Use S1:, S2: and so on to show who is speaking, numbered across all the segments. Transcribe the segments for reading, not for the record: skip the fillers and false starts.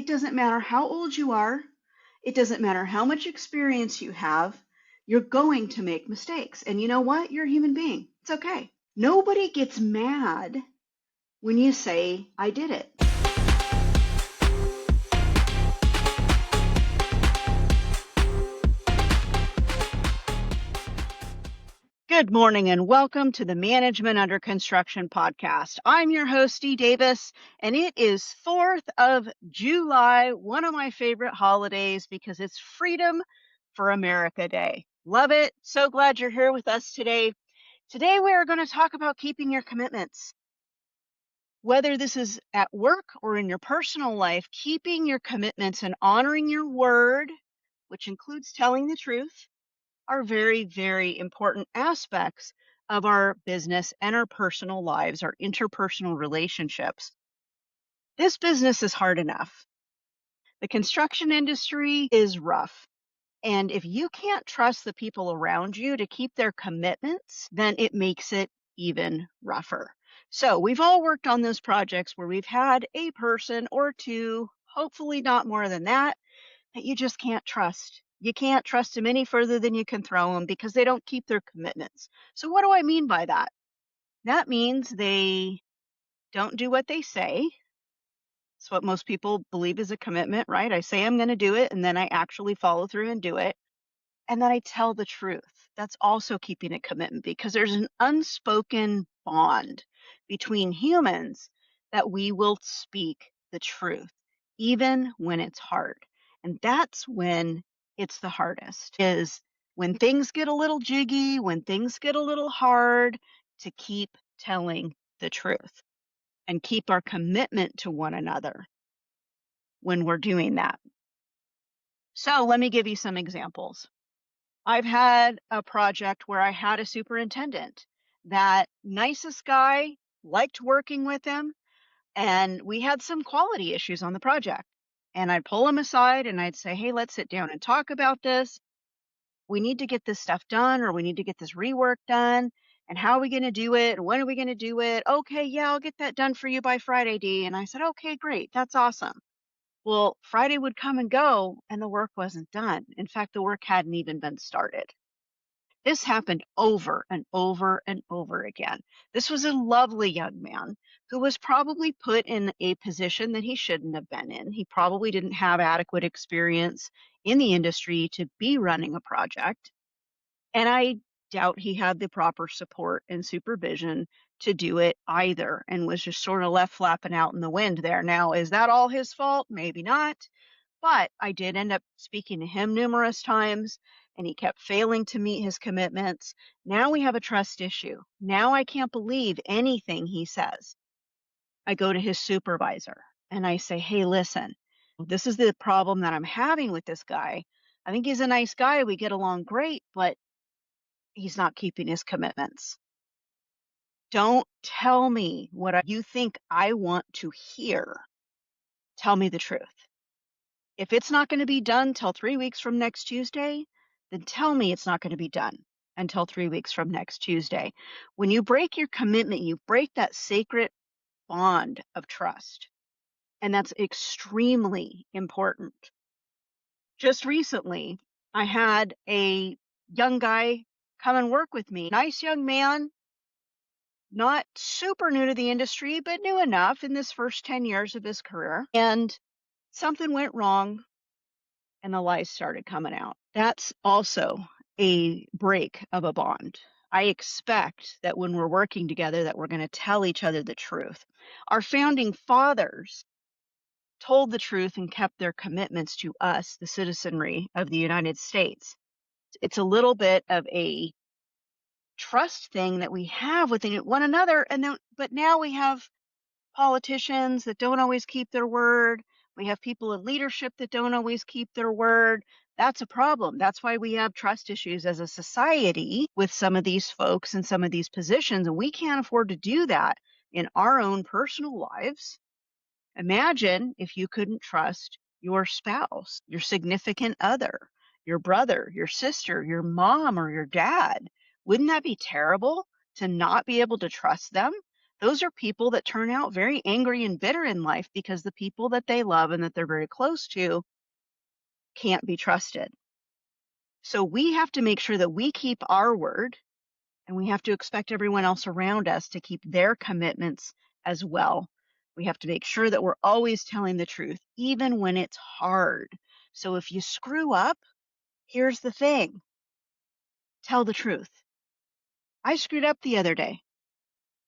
S1: It doesn't matter how old you are. It doesn't matter how much experience you have. You're going to make mistakes. And you know what? You're a human being. It's okay. Nobody gets mad when you say, I did it. Good morning and welcome to the Management Under Construction podcast. I'm your host, Dee Davis, and it is 4th of July, one of my favorite holidays because it's Freedom for America Day. Love it. So glad you're here with us today. Today we are going to talk about keeping your commitments. Whether this is at work or in your personal life, keeping your commitments and honoring your word, which includes telling the truth, are very, very important aspects of our business and our personal lives, our interpersonal relationships. This business is hard enough. The construction industry is rough. And if you can't trust the people around you to keep their commitments, then it makes it even rougher. So we've all worked on those projects where we've had a person or two, hopefully not more than that you just can't trust. You can't trust them any further than you can throw them because they don't keep their commitments. So what do I mean by that? That means they don't do what they say. It's what most people believe is a commitment, right? I say I'm going to do it, and then I actually follow through and do it. And then I tell the truth. That's also keeping a commitment because there's an unspoken bond between humans that we will speak the truth, even when it's hard. And that's when it's the hardest, is when things get a little jiggy, when things get a little hard, to keep telling the truth and keep our commitment to one another when we're doing that. So let me give you some examples. I've had a project where I had a superintendent, that nicest guy, liked working with him, and we had some quality issues on the project. And I'd pull him aside and I'd say, hey, let's sit down and talk about this. We need to get this stuff done, or we need to get this rework done. And how are we going to do it? When are we going to do it? Okay, yeah, I'll get that done for you by Friday, Dee. And I said, okay, great. That's awesome. Well, Friday would come and go and the work wasn't done. In fact, the work hadn't even been started. This happened over and over and over again. This was a lovely young man who was probably put in a position that he shouldn't have been in. He probably didn't have adequate experience in the industry to be running a project. And I doubt he had the proper support and supervision to do it either, and was just sort of left flapping out in the wind there. Now, is that all his fault? Maybe not. But I did end up speaking to him numerous times, and he kept failing to meet his commitments. Now we have a trust issue. Now I can't believe anything he says. I go to his supervisor and I say, hey, listen, this is the problem that I'm having with this guy. I think he's a nice guy. We get along great, but he's not keeping his commitments. Don't tell me what you think I want to hear. Tell me the truth. If it's not going to be done till 3 weeks from next Tuesday, then tell me it's not going to be done until 3 weeks from next Tuesday. When you break your commitment, you break that sacred bond of trust. And that's extremely important. Just recently, I had a young guy come and work with me. Nice young man, not super new to the industry, but new enough in this first 10 years of his career. And something went wrong and the lies started coming out. That's also a break of a bond. I expect that when we're working together that we're going to tell each other the truth. Our founding fathers told the truth and kept their commitments to us, the citizenry of the United States. It's a little bit of a trust thing that we have within one another, but now we have politicians that don't always keep their word. We have people in leadership that don't always keep their word. That's a problem. That's why we have trust issues as a society with some of these folks and some of these positions, and we can't afford to do that in our own personal lives. Imagine if you couldn't trust your spouse, your significant other, your brother, your sister, your mom, or your dad. Wouldn't that be terrible to not be able to trust them? Those are people that turn out very angry and bitter in life because the people that they love and that they're very close to can't be trusted. So we have to make sure that we keep our word, and we have to expect everyone else around us to keep their commitments as well. We have to make sure that we're always telling the truth, even when it's hard. So if you screw up, here's the thing: tell the truth. I screwed up the other day.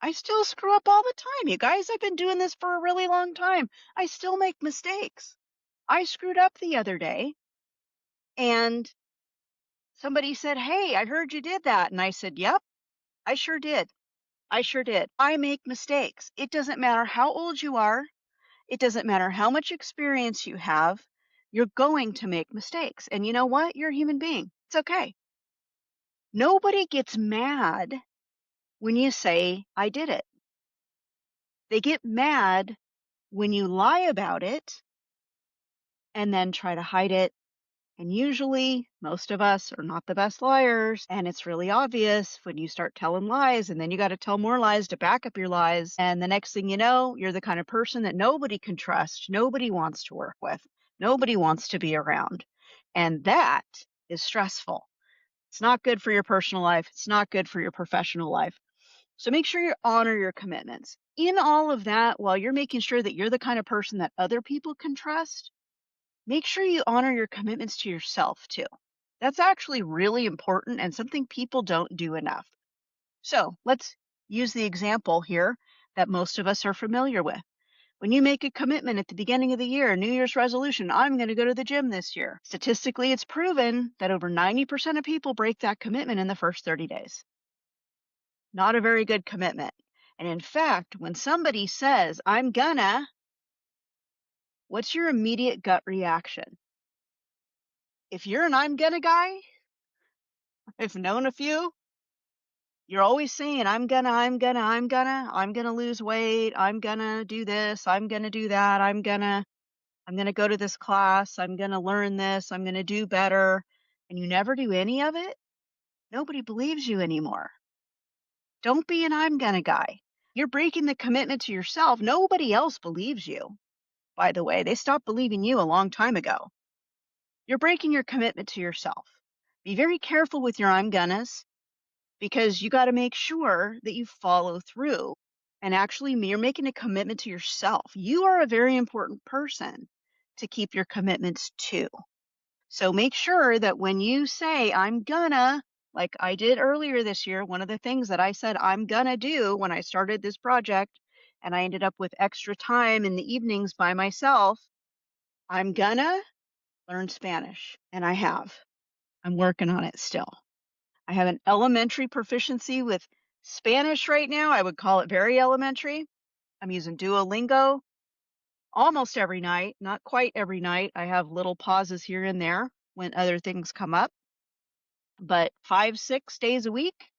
S1: I still screw up all the time, you guys. I've been doing this for a really long time. I still make mistakes. I screwed up the other day, and somebody said, "Hey, I heard you did that." And I said, "Yep, I sure did. I sure did. I make mistakes. It doesn't matter how old you are. It doesn't matter how much experience you have. You're going to make mistakes. And you know what? You're a human being. It's okay." Nobody gets mad when you say, "I did it." They get mad when you lie about it and then try to hide it. And usually, most of us are not the best liars. And it's really obvious when you start telling lies, and then you got to tell more lies to back up your lies. And the next thing you know, you're the kind of person that nobody can trust, nobody wants to work with, nobody wants to be around. And that is stressful. It's not good for your personal life. It's not good for your professional life. So make sure you honor your commitments. In all of that, while you're making sure that you're the kind of person that other people can trust, make sure you honor your commitments to yourself too. That's actually really important and something people don't do enough. So let's use the example here that most of us are familiar with. When you make a commitment at the beginning of the year, New Year's resolution, "I'm going to go to the gym this year." Statistically, it's proven that over 90% of people break that commitment in the first 30 days. Not a very good commitment. And in fact, when somebody says, "I'm gonna," what's your immediate gut reaction? If you're an "I'm gonna" guy, I've known a few, you're always saying, I'm gonna lose weight, I'm gonna do this, I'm gonna do that, I'm gonna go to this class, I'm gonna learn this, I'm gonna do better, and you never do any of it. Nobody believes you anymore. Don't be an "I'm gonna" guy. You're breaking the commitment to yourself. Nobody else believes you, by the way. They stopped believing you a long time ago. You're breaking your commitment to yourself. Be very careful with your "I'm gonnas," because you got to make sure that you follow through. And actually, you're making a commitment to yourself. You are a very important person to keep your commitments to. So make sure that when you say, "I'm gonna," like I did earlier this year, one of the things that I said I'm gonna do when I started this project, and I ended up with extra time in the evenings by myself, I'm gonna learn Spanish. And I have. I'm working on it still. I have an elementary proficiency with Spanish right now. I would call it very elementary. I'm using Duolingo almost every night, not quite every night. I have little pauses here and there when other things come up. But 5, 6 days a week,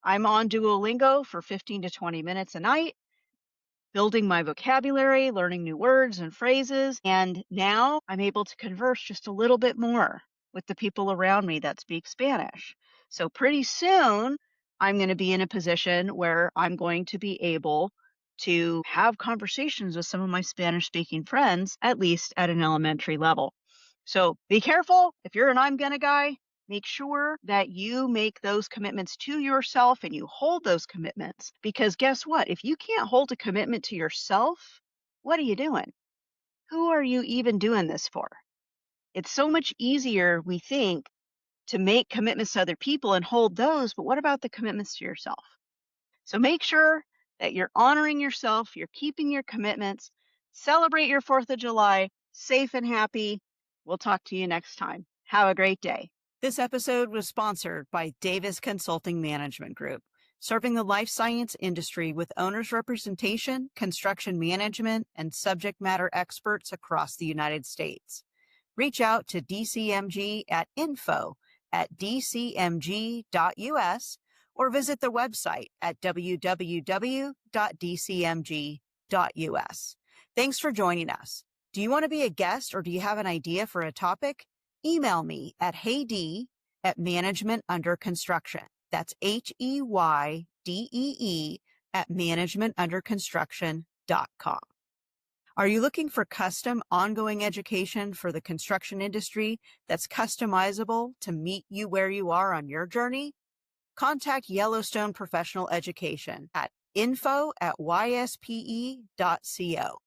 S1: I'm on Duolingo for 15 to 20 minutes a night, building my vocabulary, learning new words and phrases. And now I'm able to converse just a little bit more with the people around me that speak Spanish. So pretty soon, I'm going to be in a position where I'm going to be able to have conversations with some of my Spanish speaking friends, at least at an elementary level. So be careful. If you're an "I'm gonna" guy, make sure that you make those commitments to yourself and you hold those commitments. Because guess what? If you can't hold a commitment to yourself, what are you doing? Who are you even doing this for? It's so much easier, we think, to make commitments to other people and hold those, but what about the commitments to yourself? So make sure that you're honoring yourself, you're keeping your commitments. Celebrate your 4th of July safe and happy. We'll talk to you next time. Have a great day. This episode was sponsored by Davis Consulting Management Group, serving the life science industry with owner's representation, construction management, and subject matter experts across the United States. Reach out to DCMG at info@dcmg.us or visit the website at www.dcmg.us. Thanks for joining us. Do you want to be a guest or do you have an idea for a topic? Email me at heydee@managementunderconstruction. That's HEYDEE at managementunderconstruction.com. Are you looking for custom ongoing education for the construction industry that's customizable to meet you where you are on your journey? Contact Yellowstone Professional Education at info@yspe.co.